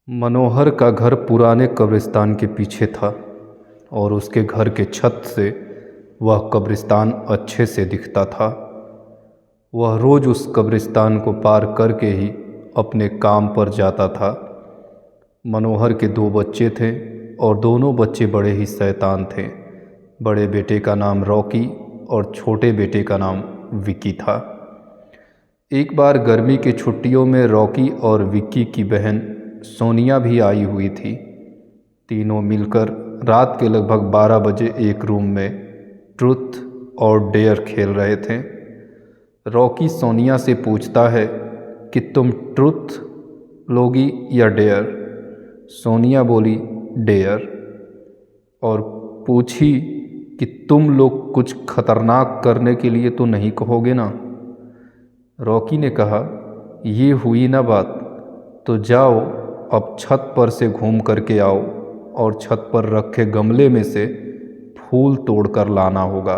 मनोहर का घर पुराने कब्रिस्तान के पीछे था और उसके घर के छत से वह कब्रिस्तान अच्छे से दिखता था। वह रोज़ उस कब्रिस्तान को पार करके ही अपने काम पर जाता था। मनोहर के 2 बच्चे थे और दोनों बच्चे बड़े ही शैतान थे। बड़े बेटे का नाम रॉकी और छोटे बेटे का नाम विक्की था। एक बार गर्मी की छुट्टियों में रॉकी और विक्की की बहन सोनिया भी आई हुई थी। तीनों मिलकर रात के लगभग 12 बजे एक रूम में ट्रुथ और डेयर खेल रहे थे। रॉकी सोनिया से पूछता है कि तुम ट्रुथ लोगी या डेयर। सोनिया बोली डेयर और पूछी कि तुम लोग कुछ खतरनाक करने के लिए तो नहीं कहोगे ना। रॉकी ने कहा ये हुई ना बात, तो जाओ अब छत पर से घूम करके आओ और छत पर रखे गमले में से फूल तोड़कर लाना होगा,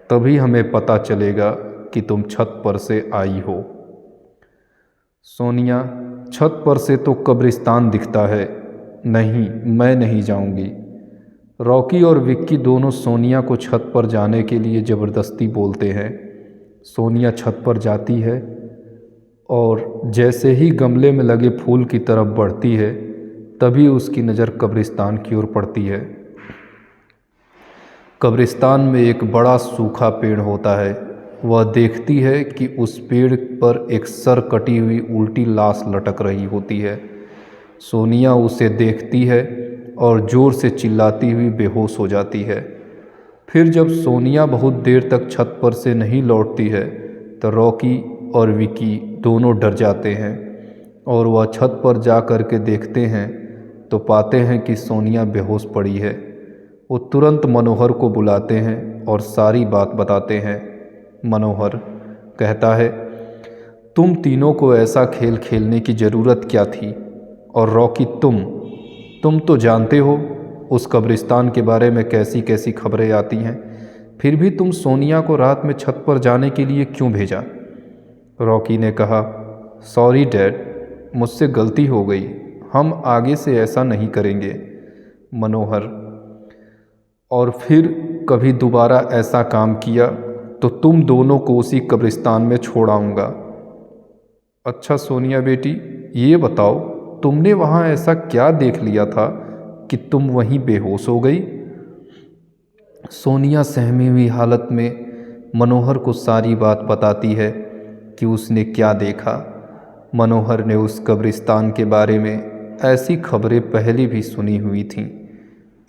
तभी हमें पता चलेगा कि तुम छत पर से आई हो। सोनिया छत पर से तो कब्रिस्तान दिखता है, नहीं मैं नहीं जाऊंगी। रॉकी और विक्की दोनों सोनिया को छत पर जाने के लिए ज़बरदस्ती बोलते हैं। सोनिया छत पर जाती है और जैसे ही गमले में लगे फूल की तरफ बढ़ती है तभी उसकी नज़र कब्रिस्तान की ओर पड़ती है। कब्रिस्तान में एक बड़ा सूखा पेड़ होता है। वह देखती है कि उस पेड़ पर एक सर कटी हुई उल्टी लाश लटक रही होती है। सोनिया उसे देखती है और ज़ोर से चिल्लाती हुई बेहोश हो जाती है। फिर जब सोनिया बहुत देर तक छत पर से नहीं लौटती है तो रॉकी और विक्की दोनों डर जाते हैं और वह छत पर जा कर के देखते हैं तो पाते हैं कि सोनिया बेहोश पड़ी है। वो तुरंत मनोहर को बुलाते हैं और सारी बात बताते हैं। मनोहर कहता है तुम तीनों को ऐसा खेल खेलने की ज़रूरत क्या थी, और रॉकी तुम तो जानते हो उस कब्रिस्तान के बारे में कैसी कैसी खबरें आती हैं, फिर भी तुम सोनिया को रात में छत पर जाने के लिए क्यों भेजा। रॉकी ने कहा सॉरी डैड, मुझसे गलती हो गई, हम आगे से ऐसा नहीं करेंगे। मनोहर और फिर कभी दोबारा ऐसा काम किया तो तुम दोनों को उसी कब्रिस्तान में छोड़ आऊँगा। अच्छा सोनिया बेटी, ये बताओ तुमने वहाँ ऐसा क्या देख लिया था कि तुम वहीं बेहोश हो गई। सोनिया सहमी हुई हालत में मनोहर को सारी बात बताती है कि उसने क्या देखा। मनोहर ने उस कब्रिस्तान के बारे में ऐसी खबरें पहले भी सुनी हुई थीं,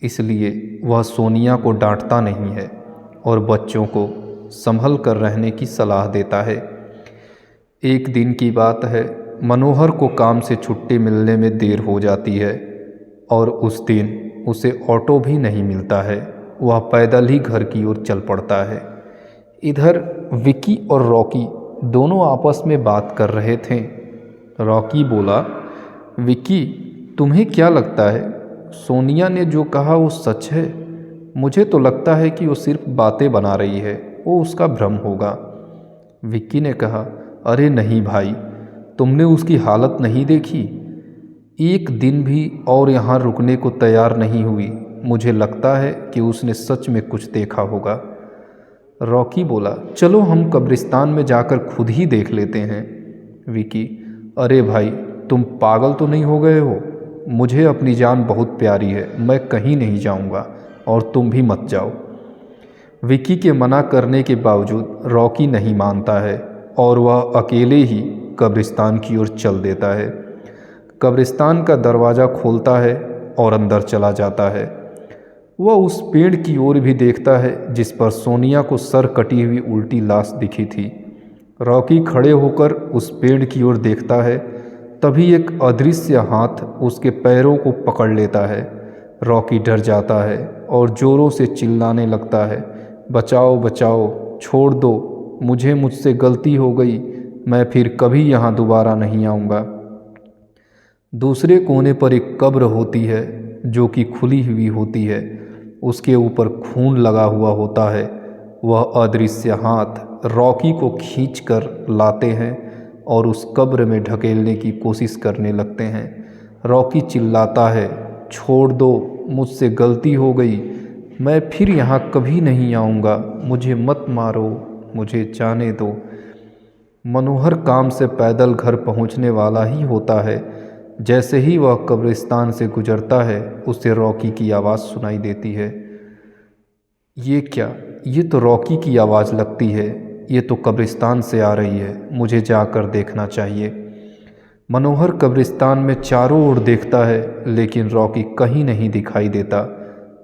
इसलिए वह सोनिया को डांटता नहीं है और बच्चों को संभल कर रहने की सलाह देता है। एक दिन की बात है, मनोहर को काम से छुट्टी मिलने में देर हो जाती है और उस दिन उसे ऑटो भी नहीं मिलता है। वह पैदल ही घर की ओर चल पड़ता है। इधर विक्की और रॉकी दोनों आपस में बात कर रहे थे। रॉकी बोला विक्की, तुम्हें क्या लगता है सोनिया ने जो कहा वो सच है? मुझे तो लगता है कि वो सिर्फ बातें बना रही है, वो उसका भ्रम होगा। विक्की ने कहा अरे नहीं भाई, तुमने उसकी हालत नहीं देखी, एक दिन भी और यहाँ रुकने को तैयार नहीं हुई। मुझे लगता है कि उसने सच में कुछ देखा होगा। रॉकी बोला चलो हम कब्रिस्तान में जाकर खुद ही देख लेते हैं। विक्की अरे भाई, तुम पागल तो नहीं हो गए हो? मुझे अपनी जान बहुत प्यारी है, मैं कहीं नहीं जाऊंगा और तुम भी मत जाओ। विक्की के मना करने के बावजूद रॉकी नहीं मानता है और वह अकेले ही कब्रिस्तान की ओर चल देता है। कब्रिस्तान का दरवाज़ा खोलता है और अंदर चला जाता है। वह उस पेड़ की ओर भी देखता है जिस पर सोनिया को सर कटी हुई उल्टी लाश दिखी थी। रॉकी खड़े होकर उस पेड़ की ओर देखता है, तभी एक अदृश्य हाथ उसके पैरों को पकड़ लेता है। रॉकी डर जाता है और ज़ोरों से चिल्लाने लगता है बचाओ बचाओ, छोड़ दो, मुझसे गलती हो गई, मैं फिर कभी यहाँ दोबारा नहीं आऊँगा। दूसरे कोने पर एक कब्र होती है जो कि खुली हुई होती है, उसके ऊपर खून लगा हुआ होता है। वह अदृश्य हाथ रॉकी को खींचकर लाते हैं और उस कब्र में ढकेलने की कोशिश करने लगते हैं। रॉकी चिल्लाता है, छोड़ दो, मुझसे गलती हो गई, मैं फिर यहाँ कभी नहीं आऊँगा, मुझे मत मारो, मुझे जाने दो। मनोहर काम से पैदल घर पहुँचने वाला ही होता है। जैसे ही वह कब्रिस्तान से गुजरता है उसे रॉकी की आवाज़ सुनाई देती है। ये क्या, ये तो रॉकी की आवाज़ लगती है, ये तो कब्रिस्तान से आ रही है, मुझे जाकर देखना चाहिए। मनोहर कब्रिस्तान में चारों ओर देखता है लेकिन रॉकी कहीं नहीं दिखाई देता।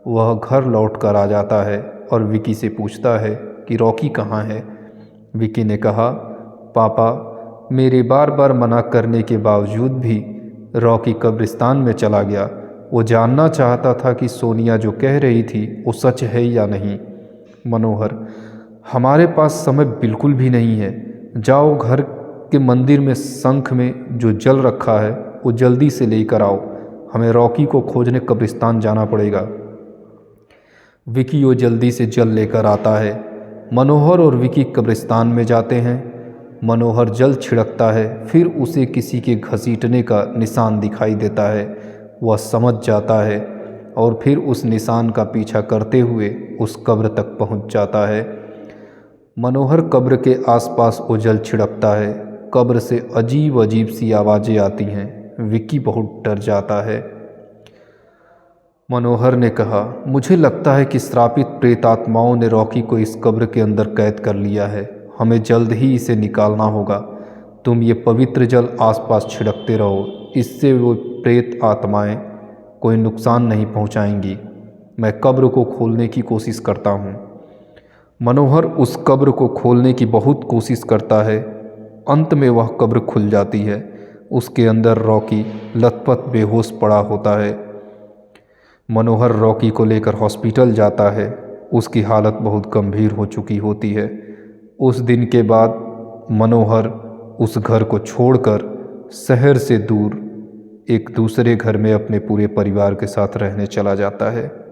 वह घर लौट कर आ जाता है और विकी से पूछता है कि रॉकी कहाँ है। विकी ने कहा, पापा, मेरे बार बार मना करने के बावजूद भी रॉकी कब्रिस्तान में चला गया। वो जानना चाहता था कि सोनिया जो कह रही थी वो सच है या नहीं। मनोहर, हमारे पास समय बिल्कुल भी नहीं है, जाओ घर के मंदिर में शंख में जो जल रखा है वो जल्दी से लेकर आओ, हमें रॉकी को खोजने कब्रिस्तान जाना पड़ेगा। विकी वो जल्दी से जल लेकर आता है। मनोहर और विकी कब्रिस्तान में जाते हैं। मनोहर जल छिड़कता है, फिर उसे किसी के घसीटने का निशान दिखाई देता है। वह समझ जाता है और फिर उस निशान का पीछा करते हुए उस कब्र तक पहुंच जाता है। मनोहर कब्र के आसपास वो जल छिड़कता है। कब्र से अजीब अजीब सी आवाज़ें आती हैं। विकी बहुत डर जाता है। मनोहर ने कहा, मुझे लगता है कि श्रापित प्रेतात्माओं ने रॉकी को इस कब्र के अंदर कैद कर लिया है, हमें जल्द ही इसे निकालना होगा। तुम ये पवित्र जल आसपास छिड़कते रहो, इससे वो प्रेत आत्माएं कोई नुकसान नहीं पहुंचाएंगी। मैं कब्र को खोलने की कोशिश करता हूं। मनोहर उस कब्र को खोलने की बहुत कोशिश करता है। अंत में वह कब्र खुल जाती है। उसके अंदर रॉकी लथपथ बेहोश पड़ा होता है। मनोहर रॉकी को लेकर हॉस्पिटल जाता है। उसकी हालत बहुत गंभीर हो चुकी होती है। उस दिन के बाद मनोहर उस घर को छोड़कर शहर से दूर एक दूसरे घर में अपने पूरे परिवार के साथ रहने चला जाता है।